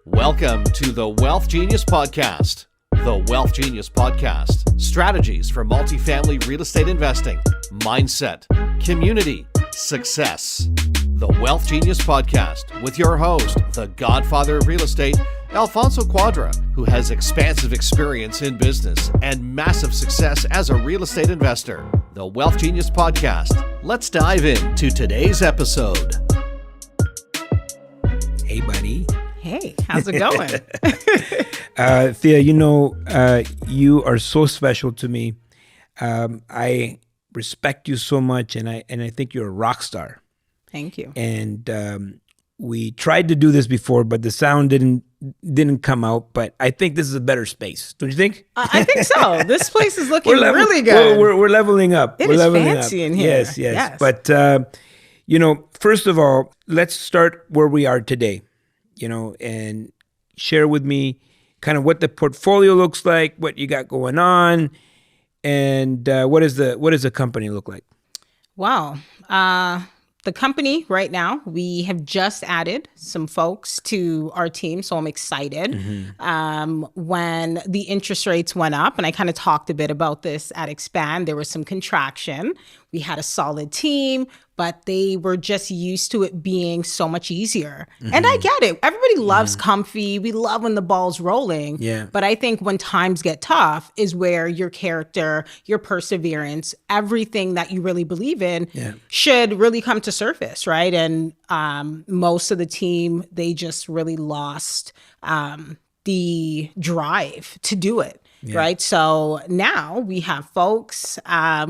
Welcome to the WealthGenius Podcast. The WealthGenius Podcast. Strategies for multifamily real estate investing, mindset, community, success. The WealthGenius Podcast with your host, the godfather of real estate, Alfonso Cuadra, who has expansive experience in business and massive success as a real estate investor. The WealthGenius Podcast. Let's dive into today's episode. Hey, buddy. Hey, how's it going? Thia, you are so special to me. I respect you so much, and I think you're a rock star. Thank you. And we tried to do this before, but the sound didn't come out. But I think this is a better space. Don't you think? I think so. This place is looking really good. We're leveling up. We're leveling fancy up in here. Yes. But first of all, let's start where we are today. And share with me kind of what the portfolio looks like, what you got going on, and what does the company look like? Wow. The company right now, we have just added some folks to our team, so I'm excited. Mm-hmm. When the interest rates went up, and I kind of talked a bit about this at Expand, there was some contraction. We had a solid team, but they were just used to it being so much easier. Mm-hmm. And I get it. Everybody loves comfy. We love when the ball's rolling. Yeah. But I think when times get tough is where your character, your perseverance, everything that you really believe in should really come to surface, right? And most of the team, they just really lost the drive to do it. Yeah. Right. So now we have folks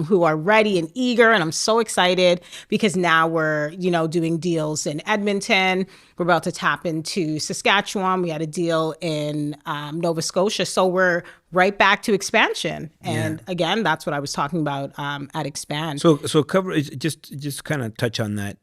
who are ready and eager, and I'm so excited because now we're, doing deals in Edmonton. We're about to tap into Saskatchewan. We had a deal in Nova Scotia. So we're right back to expansion. And again, that's what I was talking about at Expand. So cover just kind of touch on that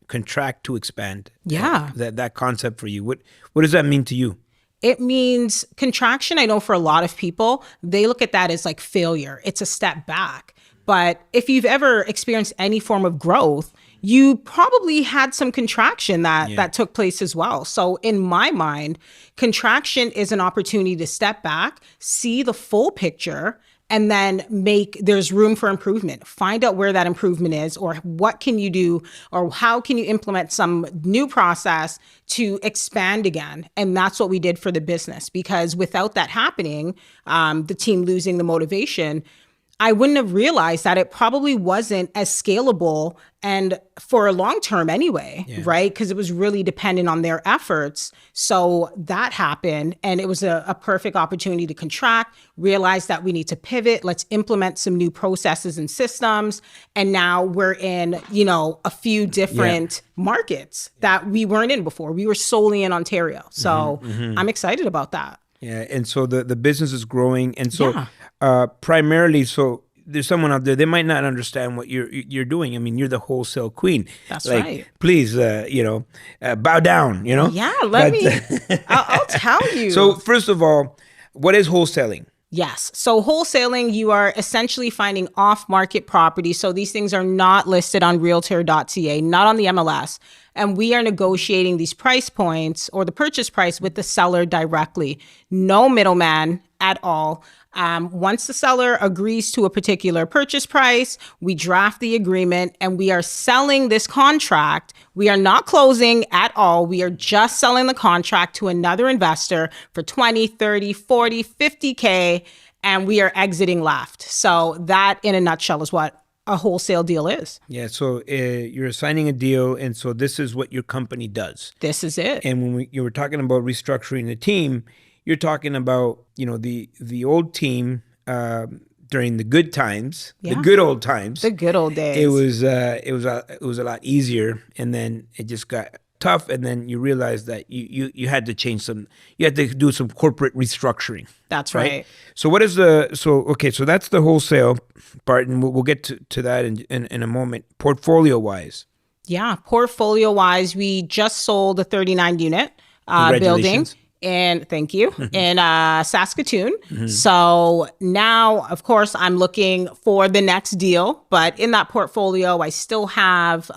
contract to expand. Yeah. That concept for you. What does that mean to you? It means contraction. I know for a lot of people, they look at that as like failure. It's a step back. But if you've ever experienced any form of growth, you probably had some contraction that took place as well. So in my mind, contraction is an opportunity to step back, see the full picture, and then there's room for improvement. Find out where that improvement is, or what can you do, or how can you implement some new process to expand again. And that's what we did for the business, because without that happening, the team losing the motivation, I wouldn't have realized that it probably wasn't as scalable and for a long term anyway, right? Because it was really dependent on their efforts. So that happened, and it was a perfect opportunity to contract, realize that we need to pivot, let's implement some new processes and systems. And now we're in, a few different markets that we weren't in before. We were solely in Ontario. So I'm excited about that. Yeah, and so the business is growing, and so primarily, so there's someone out there, they might not understand what you're doing. I mean, you're the wholesale queen. That's right. Please, bow down. Yeah, I'll tell you. So first of all, what is wholesaling? Yes. So wholesaling, you are essentially finding off-market property. So these things are not listed on realtor.ca, not on the MLS. And we are negotiating these price points or the purchase price with the seller directly. No middleman at all. Once the seller agrees to a particular purchase price, we draft the agreement and we are selling this contract. We are not closing at all. We are just selling the contract to another investor for 20, 30, 40, 50K, and we are exiting left. So that in a nutshell is what a wholesale deal is. Yeah, so you're signing a deal, and so this is what your company does. This is it. And when you were talking about restructuring the team, you're talking about, the old team during the good times, the good old times. The good old days. It was a lot easier, and then it just got tough, and then you realize that you had to you had to do some corporate restructuring. That's right. So so that's the wholesale part, and we'll get to that in a moment. Portfolio wise. Yeah, portfolio wise, we just sold a 39 unit building. And thank you, in Saskatoon. Mm-hmm. So now, of course, I'm looking for the next deal. But in that portfolio, I still have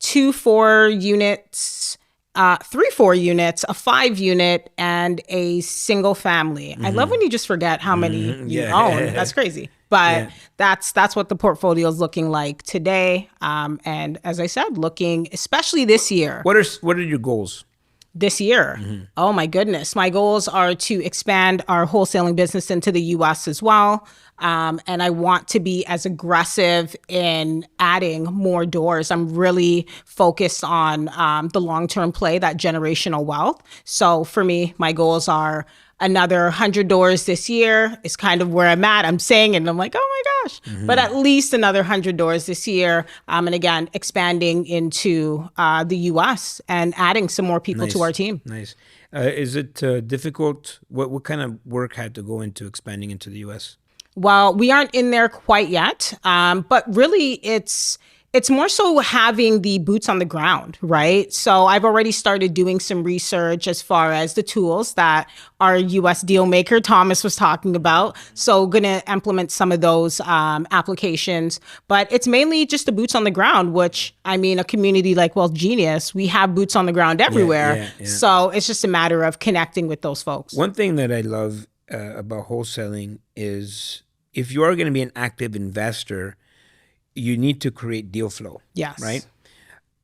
2 4 units 3 4 units, a 5 unit, and a single family. I love when you just forget how many you own. That's crazy. But that's what the portfolio is looking like today. And as I said, looking especially this year. What are your goals? This year? Oh my goodness. My goals are to expand our wholesaling business into the US as well. And I want to be as aggressive in adding more doors. I'm really focused on the long-term play, that generational wealth. So for me, my goals are another 100 doors this year is kind of where I'm at. I'm saying it and I'm like, oh my gosh, but at least another 100 doors this year. And again, expanding into the US and adding some more people to our team. Nice. Is it difficult? What kind of work had to go into expanding into the US? Well, we aren't in there quite yet, but really it's more so having the boots on the ground, right? So I've already started doing some research as far as the tools that our US deal maker, Thomas, was talking about. So going to implement some of those applications. But it's mainly just the boots on the ground, which, I mean, a community like WealthGenius, we have boots on the ground everywhere. Yeah. So it's just a matter of connecting with those folks. One thing that I love about wholesaling is if you are going to be an active investor, you need to create deal flow. Yes. Right?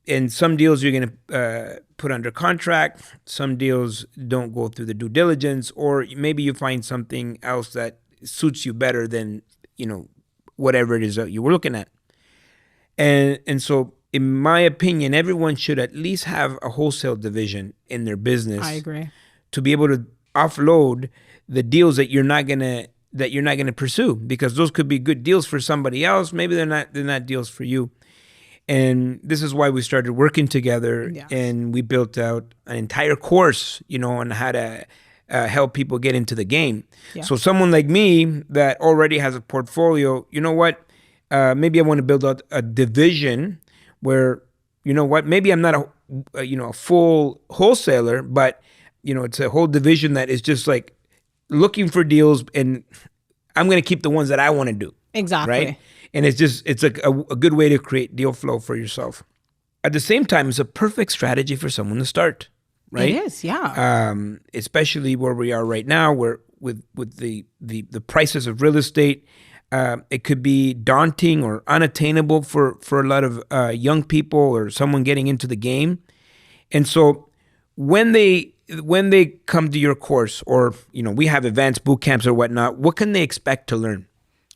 And some deals you're going to put under contract. Some deals don't go through the due diligence, or maybe you find something else that suits you better than, whatever it is that you were looking at. And so, in my opinion, everyone should at least have a wholesale division in their business. I agree. To be able to offload the deals that you're not gonna pursue, because those could be good deals for somebody else. Maybe they're not deals for you. And this is why we started working together. Yes. And we built out an entire course, on how to help people get into the game. Yeah. So someone like me that already has a portfolio, you know what? Maybe I want to build out a division where, maybe I'm not a full wholesaler, but it's a whole division that is just like looking for deals, and I'm going to keep the ones that I want to do. Exactly. Right? And it's like a good way to create deal flow for yourself. At the same time, it's a perfect strategy for someone to start, right? It is, yeah. Especially where we are right now, where with the prices of real estate, it could be daunting or unattainable for a lot of young people or someone getting into the game. And so when they come to your course, or we have events, boot camps or whatnot, what can they expect to learn?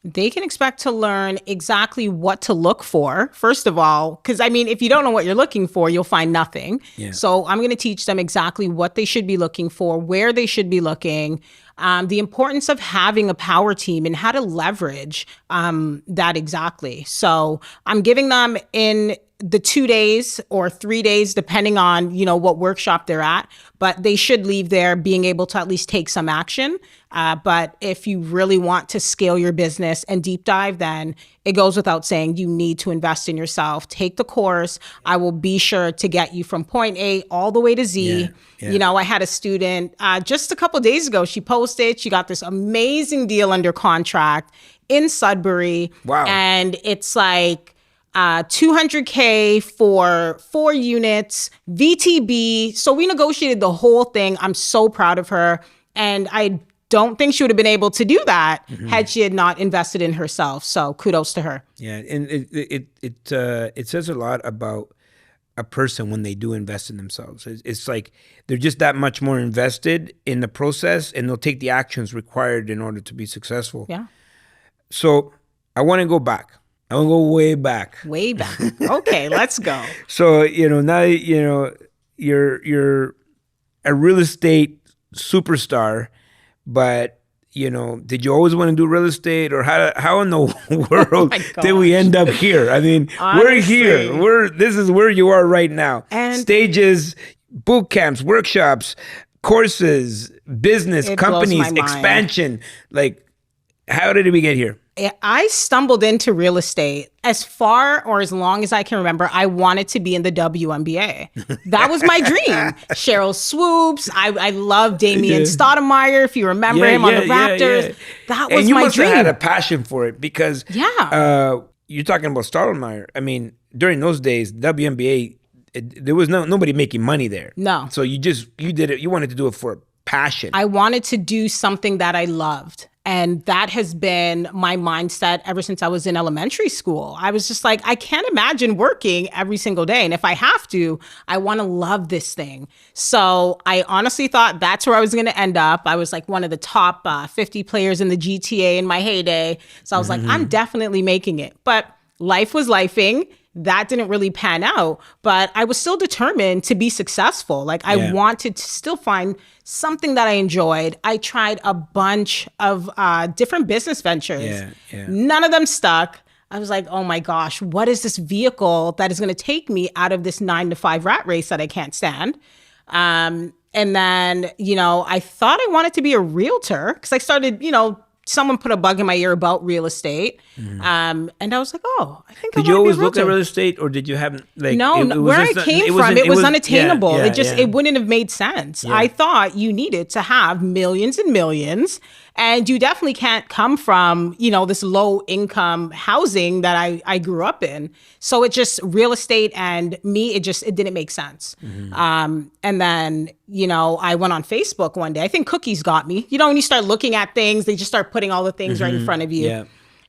They can expect to learn exactly what to look for, first of all, because if you don't know what you're looking for, you'll find nothing. Yeah. So I'm going to teach them exactly what they should be looking for, where they should be looking, the importance of having a power team and how to leverage that exactly. So I'm giving them in the 2 days or 3 days, depending on, what workshop they're at, but they should leave there being able to at least take some action. But if you really want to scale your business and deep dive, then it goes without saying you need to invest in yourself. Take the course. I will be sure to get you from point A all the way to Z. Yeah. I had a student just a couple of days ago. She posted, she got this amazing deal under contract in Sudbury. Wow. And it's like $200K for 4 units, VTB. So we negotiated the whole thing. I'm so proud of her. And I don't think she would have been able to do that had she had not invested in herself. So kudos to her. Yeah, and it says a lot about a person when they do invest in themselves. It's like they're just that much more invested in the process, and they'll take the actions required in order to be successful. Yeah. So I want to go back. I want to go way back. Way back. Okay, let's go. So now you're a real estate superstar. But, did you always want to do real estate, or how in the world did we end up here? Honestly, we're here. This is where you are right now. And stages, boot camps, workshops, courses, business, companies, expansion. Like, how did we get here? I stumbled into real estate as far or as long as I can remember. I wanted to be in the WNBA. That was my dream. Cheryl Swoops. I love Damian Stoudemire, if you remember him on the Raptors. Yeah. That was my dream. And you must have had a passion for it, because you're talking about Stoudemire. During those days, WNBA, there was nobody making money there. No. So you did it. You wanted to do it for passion. I wanted to do something that I loved. And that has been my mindset ever since I was in elementary school. I was just like, I can't imagine working every single day. And if I have to, I want to love this thing. So I honestly thought that's where I was going to end up. I was like one of the top 50 players in the GTA in my heyday. So I was like, I'm definitely making it. But life was lifing. That didn't really pan out, but I was still determined to be successful. Like I wanted to still find something that I enjoyed. I tried a bunch of different business ventures. None of them stuck. I was like, oh my gosh, what is this vehicle that is going to take me out of this 9-to-5 rat race that I can't stand? And then, I thought I wanted to be a realtor because I started, someone put a bug in my ear about real estate. And I was like, oh, I think Did you always look at real estate, or did you have No, where I came from, it was unattainable. It wouldn't have made sense. I thought you needed to have millions and millions. And you definitely can't come from, this low income housing that I grew up in. So it just real estate and me, it didn't make sense. And then, I went on Facebook one day. I think cookies got me. When you start looking at things, they just start putting all the things right in front of you. Yeah.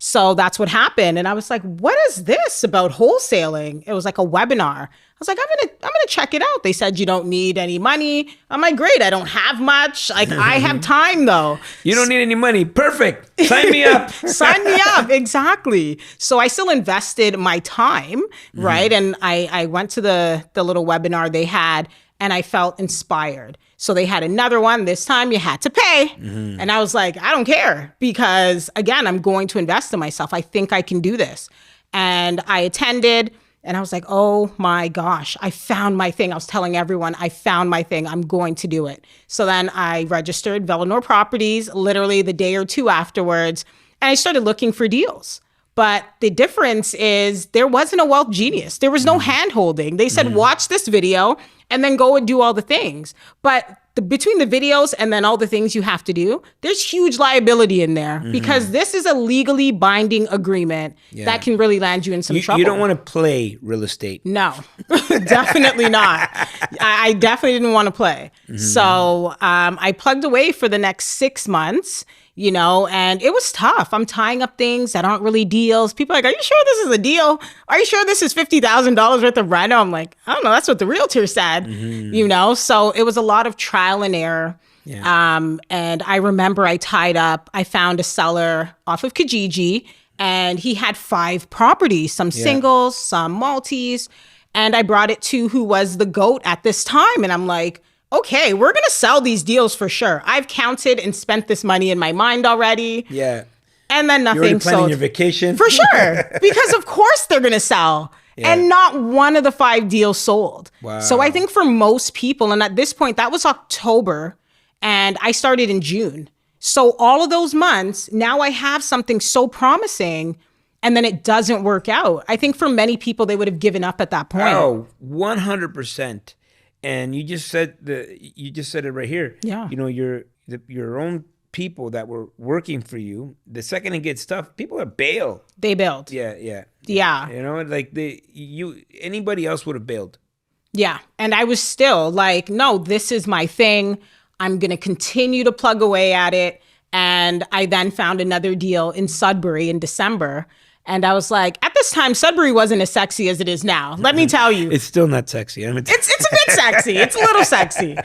So that's what happened. And I was like, what is this about wholesaling? It was like a webinar. I was like, I'm gonna check it out. They said you don't need any money. I'm like, great, I don't have much. Like I have time though. You don't need any money. Perfect. Sign me up. Sign me up. Exactly. So I still invested my time, right? And I went to the little webinar they had and I felt inspired. So they had another one. This time you had to pay. And I was like, I don't care because again, I'm going to invest in myself. I think I can do this. And I attended and I was like, oh my gosh, I found my thing. I was telling everyone, I found my thing. I'm going to do it. So then I registered Velinor Properties literally the day or two afterwards. And I started looking for deals. But the difference is there wasn't a Wealth Genius. There was no hand-holding. They said, watch this video and then go and do all the things. But between the videos and then all the things you have to do, there's huge liability in there because this is a legally binding agreement that can really land you in some trouble. You don't want to play real estate. No, definitely not. I definitely didn't want to play. So I plugged away for the next 6 months. And it was tough. I'm tying up things that aren't really deals. People are like, are you sure this is a deal? Are you sure this is $50,000 worth of rent? I'm like, I don't know. That's what the realtor said, So it was a lot of trial and error. Yeah. And I remember I found a seller off of Kijiji and he had 5 properties, some singles, some multis. And I brought it to who was the GOAT at this time. And I'm like, okay, we're going to sell these deals for sure. I've counted and spent this money in my mind already. Yeah. And then nothing sold. You're planning your vacation? For sure. Because of course they're going to sell. Yeah. And not one of the 5 deals sold. Wow. So I think for most people, and at this point, that was October, and I started in June. So all of those months, now I have something so promising, and then it doesn't work out. I think for many people, they would have given up at that point. Oh, 100%. And you just said it right here. Yeah. Your own people that were working for you. The second it gets tough, people are bail. They bailed. Yeah. Yeah. Anybody else would have bailed. Yeah. And I was still like, no, this is my thing. I'm going to continue to plug away at it. And I then found another deal in Sudbury in December. And I was like, at this time, Sudbury wasn't as sexy as it is now. Let me tell you. It's still not sexy. It's a bit sexy. It's a little sexy.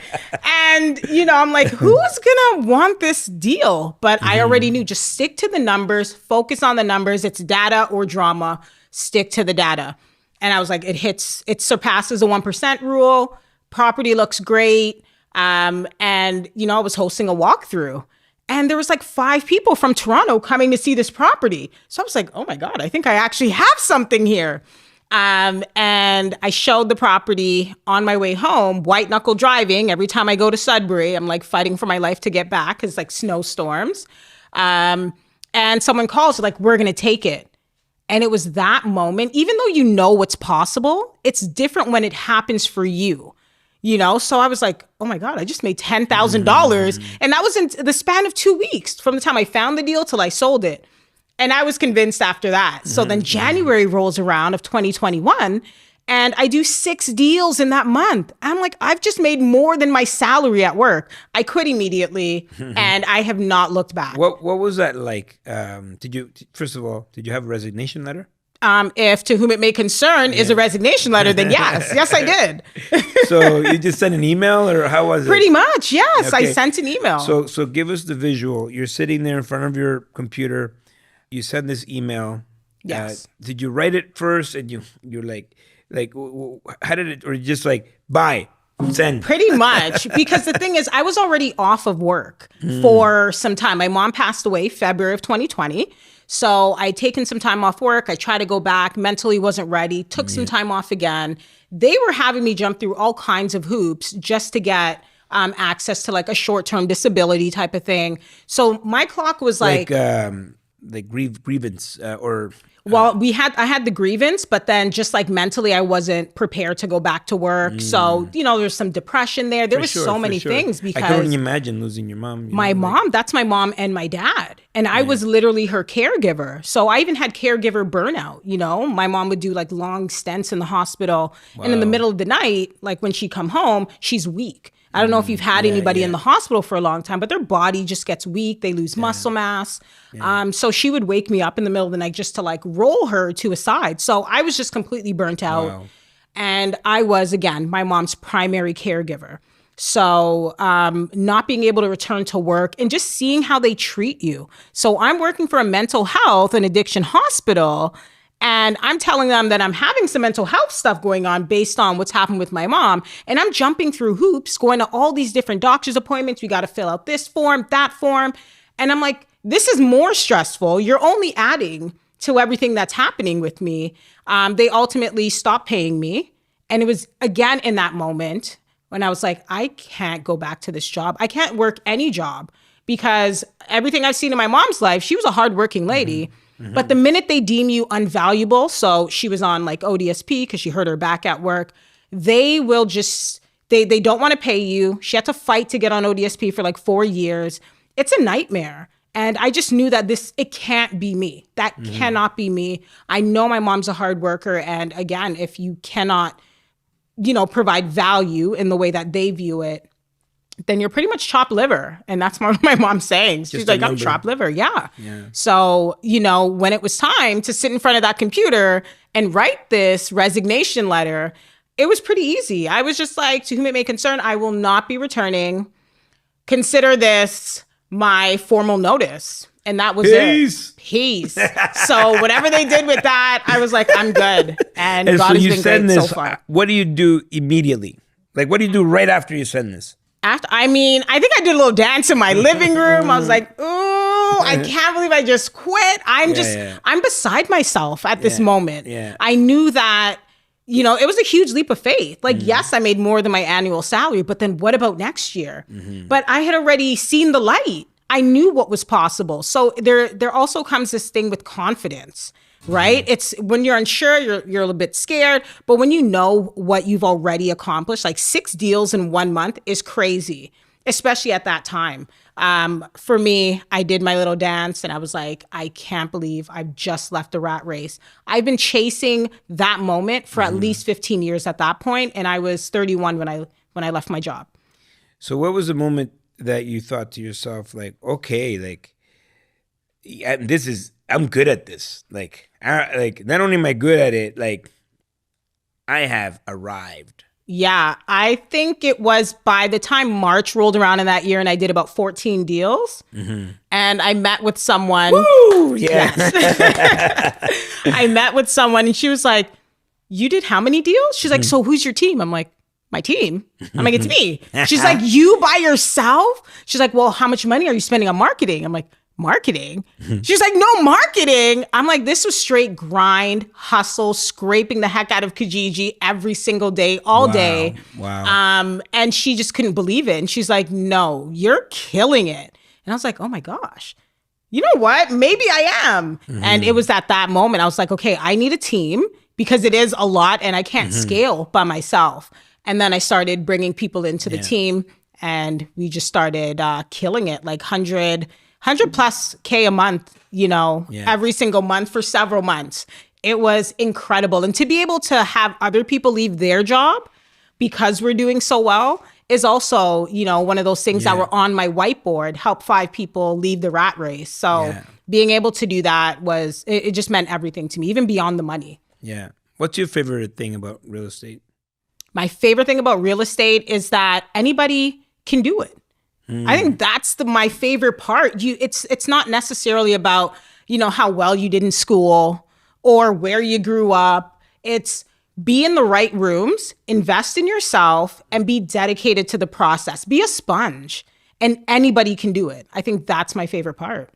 And, I'm like, who's going to want this deal? But I already knew, just stick to the numbers, focus on the numbers. It's data or drama. Stick to the data. And I was like, it surpasses the 1% rule. Property looks great. And, I was hosting a walkthrough. And there was like 5 people from Toronto coming to see this property. So I was like, oh my God, I think I actually have something here. And I showed the property on my way home, white knuckle driving. Every time I go to Sudbury, I'm like fighting for my life to get back because like snowstorms. And someone calls, like, we're going to take it. And it was that moment, even though you know what's possible, it's different when it happens for you. So I was like, oh my God, I just made $10,000. And that was in the span of 2 weeks from the time I found the deal till I sold it. And I was convinced after that. So then January rolls around of 2021 And I do 6 deals in that month. I'm like, I've just made more than my salary at work. I quit immediately and I have not looked back. What was that like? First of all, did you have a resignation letter? If to whom it may concern is a resignation letter, then yes. Yes, I did. So you just sent an email, or how was it? Pretty much, yes. Okay. I sent an email. So give us the visual. You're sitting there in front of your computer. You send this email. Yes. Did you write it first, and you're like, how did it, or just like, bye, send? Pretty much, because the thing is, I was already off of work for some time. My mom passed away February of 2020. So I'd taken some time off work. I tried to go back, mentally wasn't ready, took some time off again. They were having me jump through all kinds of hoops just to get access to like a short-term disability type of thing. So my clock was like grievance or... Well, I had the grievance, but then just like mentally, I wasn't prepared to go back to work. So, there's some depression there. There was so many things because I can only imagine losing your mom. My mom, that's my mom and my dad. And I was literally her caregiver. So I even had caregiver burnout. My mom would do like long stints in the hospital. Wow. And in the middle of the night, like when she'd come home, she's weak. I don't know if you've had anybody in the hospital for a long time, but their body just gets weak. They lose muscle mass. Yeah. So she would wake me up in the middle of the night just to like roll her to a side. So I was just completely burnt out. Wow. And I was, again, my mom's primary caregiver. So not being able to return to work and just seeing how they treat you. So I'm working for a mental health and addiction hospital. And I'm telling them that I'm having some mental health stuff going on based on what's happened with my mom. And I'm jumping through hoops, going to all these different doctor's appointments. We got to fill out this form, that form. And I'm like, this is more stressful. You're only adding to everything that's happening with me. They ultimately stopped paying me. And it was, again, in that moment when I was like, I can't go back to this job. I can't work any job because everything I've seen in my mom's life, she was a hardworking lady. Mm-hmm. But the minute they deem you unvaluable, so she was on like ODSP because she hurt her back at work, they will just, they don't want to pay you. She had to fight to get on ODSP for like 4 years. It's a nightmare. And I just knew that it can't be me. That cannot be me. I know my mom's a hard worker. And again, if you cannot, provide value in the way that they view it, then you're pretty much chopped liver. And that's what my mom's saying. She's like, I'm chopped liver. Yeah. So, when it was time to sit in front of that computer and write this resignation letter, it was pretty easy. I was just like, to whom it may concern, I will not be returning. Consider this my formal notice. And that was it. Peace. So whatever they did with that, I was like, I'm good. And God has been great so far. What do you do immediately? Like, what do you do right after you send this? I think I did a little dance in my living room. I was like, ooh, I can't believe I just quit. I'm beside myself at this moment. Yeah. I knew that, it was a huge leap of faith. Like, yes, I made more than my annual salary, but then what about next year? But I had already seen the light. I knew what was possible. So there also comes this thing with confidence. Right? It's when you're unsure, you're a little bit scared. But when you know what you've already accomplished, like 6 deals in 1 month is crazy, especially at that time. For me, I did my little dance and I was like, I can't believe I've just left the rat race. I've been chasing that moment for at least 15 years at that point, and I was 31 when I left my job. So what was the moment that you thought to yourself, like, okay, like, I'm good at this. Like, not only am I good at it, like, I have arrived. Yeah, I think it was by the time March rolled around in that year, and I did about 14 deals. And I met with someone. Woo! Yeah. Yes. I met with someone, and she was like, "You did how many deals?" She's like, "So who's your team?" I'm like, "My team." I'm like, "It's me." She's like, "You by yourself?" She's like, "Well, how much money are you spending on marketing?" I'm like, "Marketing?" She's like, "No, marketing." I'm like, this was straight grind, hustle, scraping the heck out of Kijiji every single day, all day. Wow. And she just couldn't believe it. And she's like, "No, you're killing it." And I was like, oh my gosh, you know what? Maybe I am. And it was at that moment, I was like, okay, I need a team because it is a lot and I can't scale by myself. And then I started bringing people into the team, and we just started killing it, like 100 plus K a month, every single month for several months. It was incredible. And to be able to have other people leave their job because we're doing so well is also, one of those things that were on my whiteboard, help 5 people leave the rat race. So being able to do that it just meant everything to me, even beyond the money. Yeah. What's your favorite thing about real estate? My favorite thing about real estate is that anybody can do it. I think that's my favorite part. It's not necessarily about, how well you did in school or where you grew up. It's be in the right rooms, invest in yourself, and be dedicated to the process. Be a sponge, and anybody can do it. I think that's my favorite part.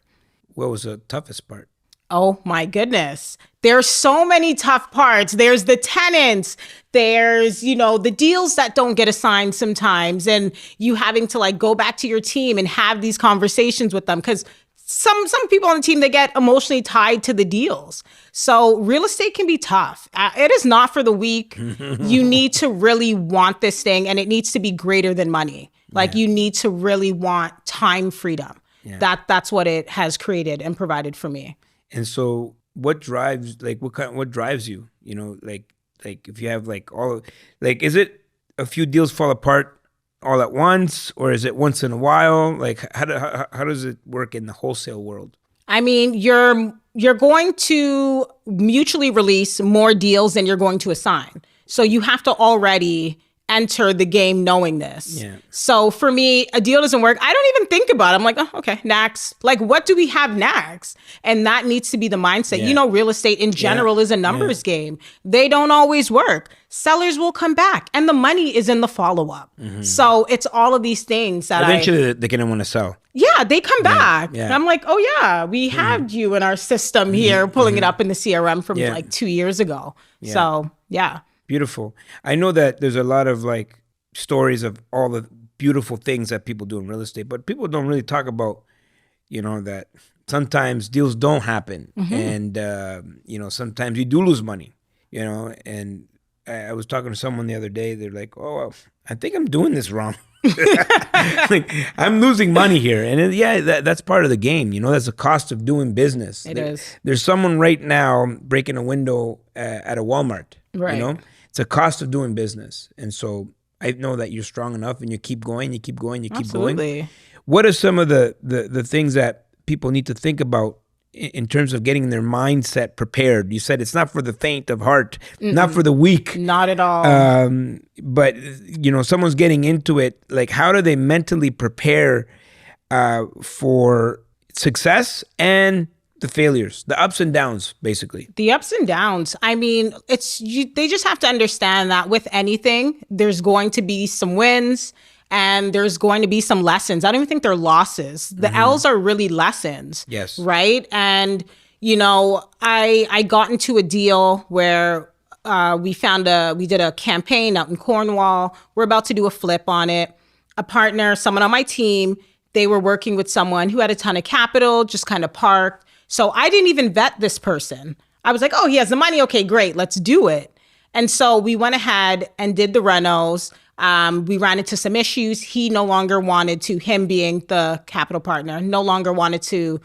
What was the toughest part? Oh my goodness. There's so many tough parts. There's the tenants. There's, the deals that don't get assigned sometimes, and you having to go back to your team and have these conversations with them, because some people on the team, they get emotionally tied to the deals. So real estate can be tough. It is not for the weak. You need to really want this thing, and it needs to be greater than money. You need to really want time freedom. Yeah. That's what it has created and provided for me. And so what drives, what drives you? If you have is it a few deals fall apart all at once, or is it once in a while? How does it work in the wholesale world? I mean, you're going to mutually release more deals than you're going to assign. So you have to already enter the game knowing this. Yeah. So for me, a deal doesn't work, I don't even think about it. I'm like, oh, okay, next. What do we have next? And that needs to be the mindset. Yeah. Real estate in general is a numbers game. They don't always work. Sellers will come back, and the money is in the follow-up. Mm-hmm. So it's all of these things that eventually they're going to want to sell. Yeah, they come back. Yeah. And I'm like, oh yeah, we had you in our system here, pulling it up in the CRM from 2 years ago. Yeah. So yeah. Beautiful. I know that there's a lot of stories of all the beautiful things that people do in real estate, but people don't really talk about, that sometimes deals don't happen. And, sometimes you do lose money, and I was talking to someone the other day. They're like, oh, I think I'm doing this wrong. I'm losing money here. And that's part of the game. That's the cost of doing business. It is. There's someone right now breaking a window at a Walmart, right. It's a cost of doing business. And so I know that you're strong enough, and you keep going, you keep going. Absolutely. What are some of the things that people need to think about in terms of getting their mindset prepared? You said it's not for the faint of heart, not for the weak. Not at all. But, someone's getting into it. How do they mentally prepare for success and the failures, the ups and downs, basically? The ups and downs. I mean, they just have to understand that with anything, there's going to be some wins and there's going to be some lessons. I don't even think they're losses. The L's are really lessons. Yes. Right? And, I got into a deal where we did a campaign out in Cornwall. We're about to do a flip on it. A partner, someone on my team, they were working with someone who had a ton of capital, just kind of parked. So I didn't even vet this person. I was like, oh, he has the money. Okay, great. Let's do it. And so we went ahead and did the renos. We ran into some issues. He no longer wanted to, him being the capital partner, no longer wanted to,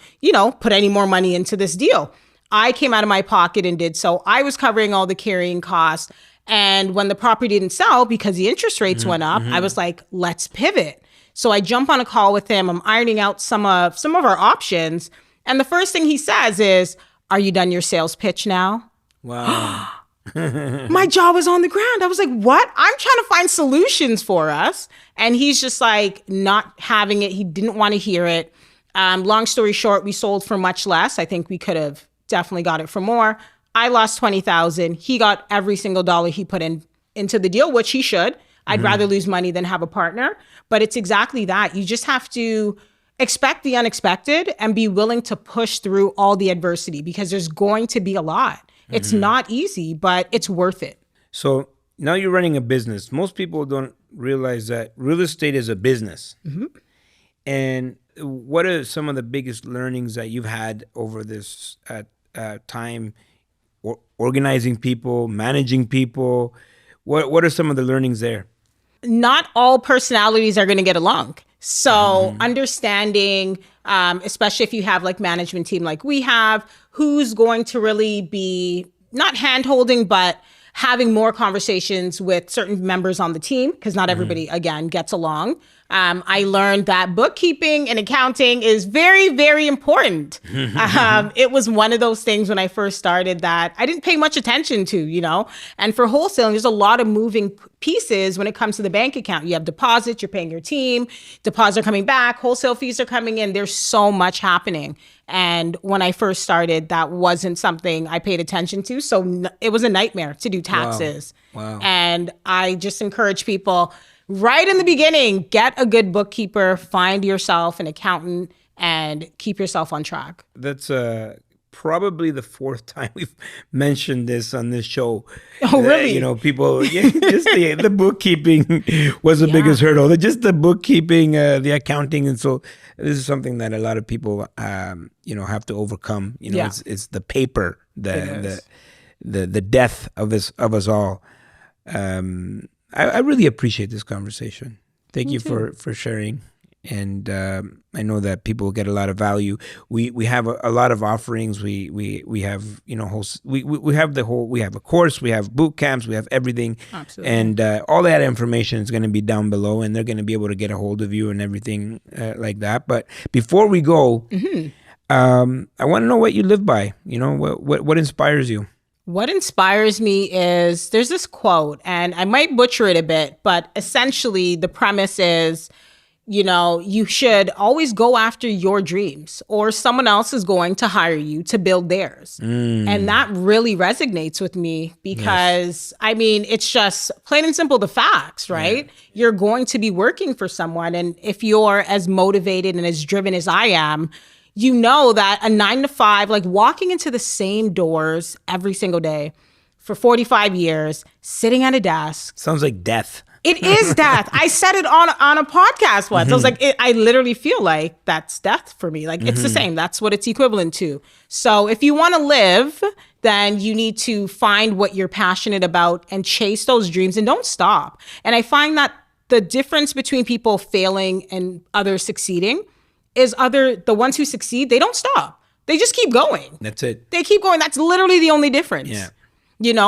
put any more money into this deal. I came out of my pocket and did so. I was covering all the carrying costs. And when the property didn't sell because the interest rates went up, I was like, let's pivot. So I jump on a call with him. I'm ironing out some of our options. And the first thing he says is, are you done your sales pitch now? Wow. My jaw was on the ground. I was like, what? I'm trying to find solutions for us. And he's just not having it. He didn't want to hear it. Long story short, we sold for much less. I think we could have definitely got it for more. I lost $20,000. He got every single dollar he put into the deal, which he should. I'd rather lose money than have a partner. But it's exactly that. You just have to expect the unexpected and be willing to push through all the adversity, because there's going to be a lot. It's not easy, but it's worth it. So now you're running a business. Most people don't realize that real estate is a business. And what are some of the biggest learnings that you've had over this time, organizing people, managing people? What are some of the learnings there? Not all personalities are going to get along. So understanding, especially if you have management team like we have, who's going to really be, not hand-holding, but having more conversations with certain members on the team, because not everybody, again, gets along. I learned that bookkeeping and accounting is very, very important. It was one of those things when I first started that I didn't pay much attention to, you know. And for wholesaling, there's a lot of moving pieces when it comes to the bank account. You have deposits, you're paying your team, deposits are coming back, wholesale fees are coming in. There's so much happening. And when I first started, that wasn't something I paid attention to. So it was a nightmare to do taxes. Wow. And I just encourage people, right in the beginning, get a good bookkeeper, find yourself an accountant, and keep yourself on track. That's probably the fourth time we've mentioned this on this show. Oh, really? You know, people, just the bookkeeping was the biggest hurdle. Just the bookkeeping, the accounting. And so this is something that a lot of people, have to overcome. You know, it's the paper, the death of us all. I really appreciate this conversation. Thank you for sharing. And I know that people get a lot of value. We have a lot of offerings. We have we have a course. We have boot camps. We have everything. Absolutely. And all that information is going to be down below, and they're going to be able to get a hold of you and everything like that. But before we go, I want to know what you live by. You know, what inspires you? What inspires me is there's this quote, and I might butcher it a bit, but essentially the premise is, you should always go after your dreams, or someone else is going to hire you to build theirs. And that really resonates with me because, I mean, it's just plain and simple the facts, right? You're going to be working for someone. And if you're as motivated and as driven as I am, you know that a 9 to 5, like walking into the same doors every single day for 45 years, sitting at a desk. Sounds like death. It is death. I said it on a podcast once. I was like, I literally feel like that's death for me. Like, it's the same. That's what it's equivalent to. So if you want to live, then you need to find what you're passionate about and chase those dreams and don't stop. And I find that the difference between people failing and others succeeding is the ones who succeed, they don't stop. They just keep going. That's it. They keep going. That's literally the only difference. Yeah.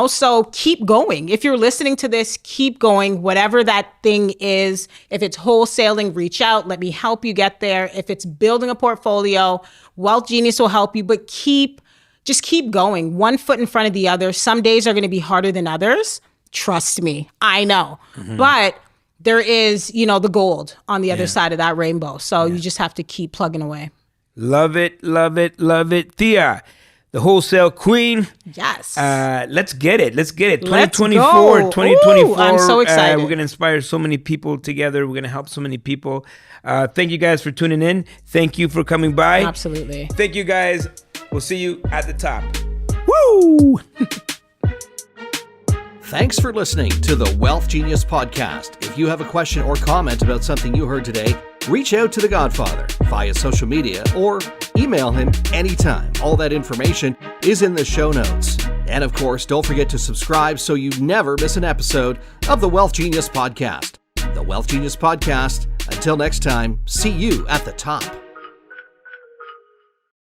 So keep going. If you're listening to this, keep going. Whatever that thing is, if it's wholesaling, reach out. Let me help you get there. If it's building a portfolio, WealthGenius will help you, but just keep going. One foot in front of the other. Some days are going to be harder than others. Trust me. I know. But there is, the gold on the other side of that rainbow. So you just have to keep plugging away. Love it, love it, love it. Thia, the Wholesale Queen. Yes. Let's get it. 2024, Let's go. 2024. Ooh, I'm so excited. We're going to inspire so many people together. We're going to help so many people. Thank you guys for tuning in. Thank you for coming by. Absolutely. Thank you guys. We'll see you at the top. Woo! Thanks for listening to the WealthGenius Podcast. If you have a question or comment about something you heard today, reach out to the Godfather via social media or email him anytime. All that information is in the show notes. And of course, don't forget to subscribe so you never miss an episode of the WealthGenius Podcast. The WealthGenius Podcast. Until next time, see you at the top.